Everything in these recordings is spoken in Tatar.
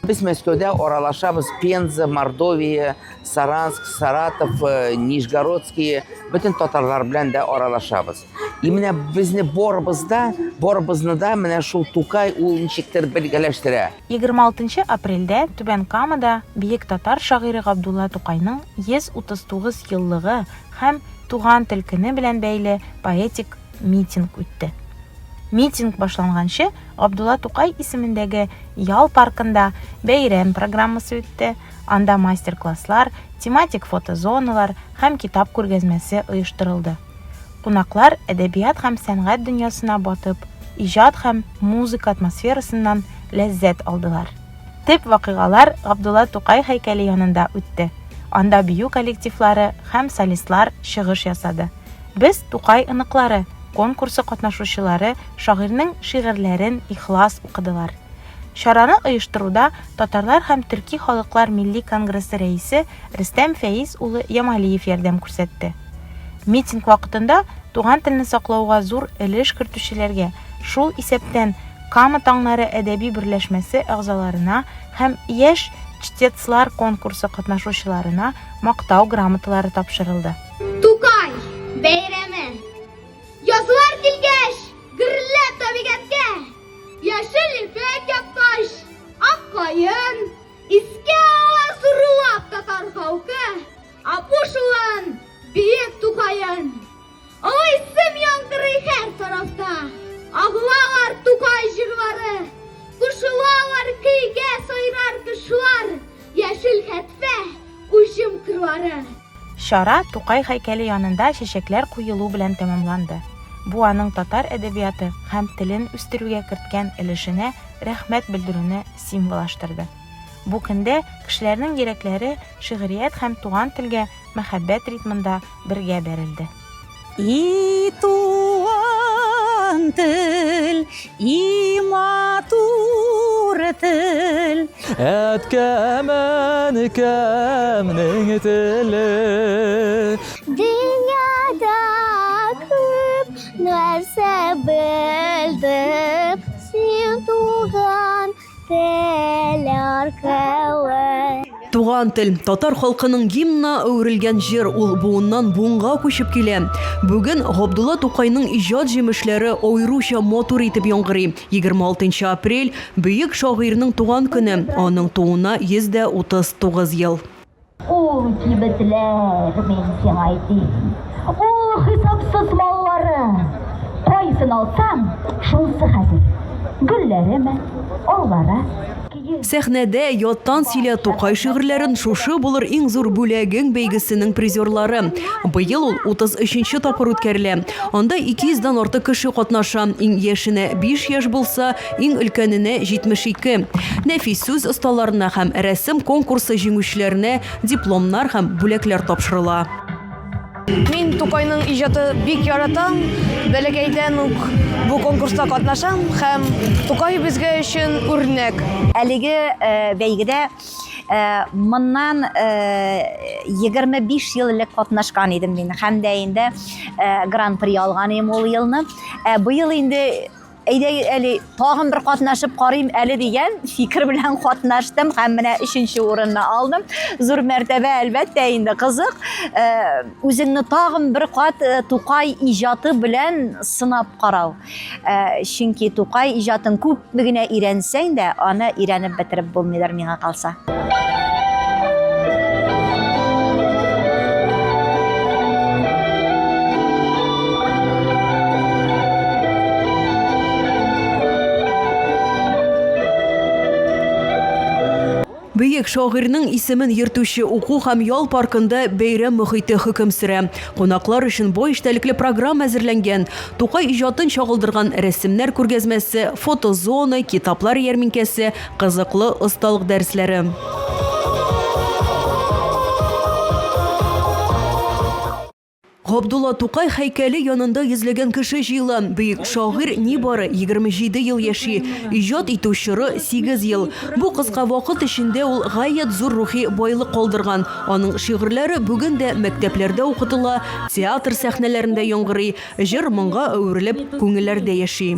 Biz Мәскәүдә аралашабыз Пенза, Мордовия, Саранск, Саратов, Нижегородские, бөтен татарлар белән дә аралашабыз. И менә безне барыбызны да менә шул Тукай ул ничектер бергәләштерә. 26 апрельдә Түбән Камада бөек татар шагыйре Габдулла Тукайның 139 еллыгы һәм туган тел көне белән бәйле поэтик митинг үтте. Митинг башланганчы Габдулла Тукай исемендәге ял паркында бәйрәм программасы үтте. Анда мастер-класслар, тематик фотозоналар һәм китап күргәзмәсе оештырылды. Кунаклар әдәбият һәм сәнгать дөньясына батып, иҗат һәм музыка атмосферасыннан ләззәт алдылар. Төп вакыйгалар Габдулла Тукай һәйкәле янында үтте. Анда бию коллективлары һәм солистлар чыгыш ясады. Без Тукай ыныклары конкурсы катнашучылары шагыйрьнең шигырьләрен ихлас укыдылар. Шараны оештыруда татарлар һәм төрки халыклар милли конгрессы рәисе Рөстәм Фәиз улы Ямалиев ярдәм күрсәтте. Митинг вакытында туган телне саклауга зур өлеш кертүчеләргә, шул исәптән Кама таңнары әдәби берләшмәсе әгъзаларына һәм яшь чтецлар конкурсы катнашучыларына мактау грамоталары тапшырылды. Тукай бәйрәме. Язлар килгәч, гөрләп табигатькә. Яшел ефәк япкач, ак каен, искә ала зурлап татар халкы. Апушылан биек Тукайын. Ой исем яңгырый һәр тарафта. Аглагар Тукай җырлары. Кушылалар көйгә сайрар кышлар. Яшел хәтфә кучым кырлары. Шара Тукай һәйкәле янында чәчәкләр куелу белән тәмамланды. Бу аның татар әдәбияты һәм телен үстерүгә керткән өлешенә рәхмәт белдерүне символлаштырды. Бу көндә кешеләрнең йөрәкләре шигърият һәм туган телгә мәхәббәт ритмында бергә бәрелде. И туган тел, и матур тел, Әткәмен кәмнең теле. Dünyada küp нәрсә белдем, син туган тел аркылы. Туган тел татар халкының гимнына әверелгән җыр ул буыннан буынга күчеп килә. Бүген Габдулла Тукайның иҗат җимешләре аеруча матур итеп яңгырый. 26 апрель бөек шагыйрьнең туган көне, аның тууына 139 ел. Ул кибетләр мин сиңа әйтим. Ул хисапсыз маллары. Кайсын алсам, шунсы хәзер. Гөлләреме, аллары. Сәхнәдә яттан сөйлә Тукай шигырьләрен шушы булыр иң зур бүләгең бәйгесенең призерлары. Быел ул 33-нче тапкыр үткәрелә. Анда 200-дан артык кеше катнаша. Иң яшенә 5 яшь булса, иң өлкәненә 72. Нәфис сүз осталарына һәм рәсем конкурсы җиңүчеләренә дипломнар һәм бүләкләр тапшырыла. Мин Тукайның иҗаты бик яратам. Бәләкәйдән үк бу конкурста катнашам һәм Тукай безгә өчен үрнәк. Әлеге бәйгедә моннан 25 ел элек катнашкан идем мин һәм дә инде гран-при алган идем ул елны. Быел инде әле тагын бер катнашып карыйм әле дигән фикер белән катнаштым һәм менә 3нче урынны алдым. Зур мәртәбә әлбәттә инде кызык. Үзеңне тагын бер кат Тукай иҗаты белән сынап карау. Чөнки Тукай иҗатын күп генә өйрәнсәң дә, аны өйрәнеп бетереп булмыйдыр миңа калса. Бөек шагыйрьнең исемен йөртүче уку һәм ял паркында бәйрәм мөхите хөкем сөрә. Кунаклар өчен бу эштәлекле программа әзерләнгән. Тукай иҗатын чагылдырган рәсемнәр күргәзмәсе, фотозона, китаплар ярминкәсе, кызыклы осталык дәресләре. Габдулла Тукай һәйкәле янында йөзләгән кеше җыела. Бөек шагыйрь нибары 27 ел яши. Иҗат итүчере 8 ел. Бу кыска вакыт эчендә ул гаять зур рухи байлык калдырган. Аның шигырьләре бүген дә мәктәпләрдә укытыла, театр сәхнәләрендә яңгырый, җыр моңга әверелеп күңелләрдә яши.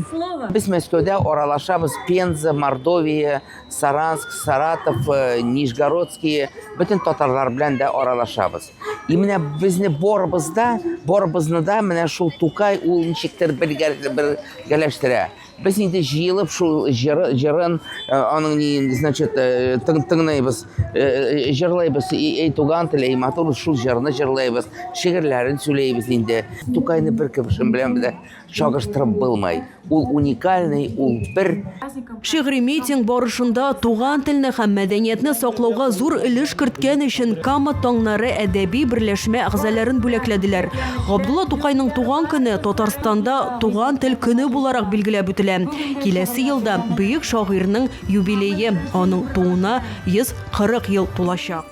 Без Мәскәүдә аралашабыз. Пенза, Мордовия, Саранск, Саратов, Нижегородские, бөтен татарлар белән дә аралашабыз. И менә безне барыбызны да менә шул Тукай ул ничектер бергәләштерә. Без инде җыелып шул җырын, аның значит, тыңлайбыз, җырлайбыз, эй туган тел, эй матур, шул җырны җырлайбыз, шигырьләрен сөйләйбез инде. Тукайны бер кем белән дә чагыштырып булмай. Ул уникальный, ул бер. Шигъри митинг барышында туган телне һәм мәдәниятне саклауга зур өлеш керткән өчен Кама таңнары әдәби берләшмә әгъзаларын бүләкләделәр. Габдулла Тукайның туган көне Татарстанда туган тел көне буларак билгеләп үтелә. Киләсе елда бөек шагыйрьнең юбилее, аның тууына 140 ел тулачак.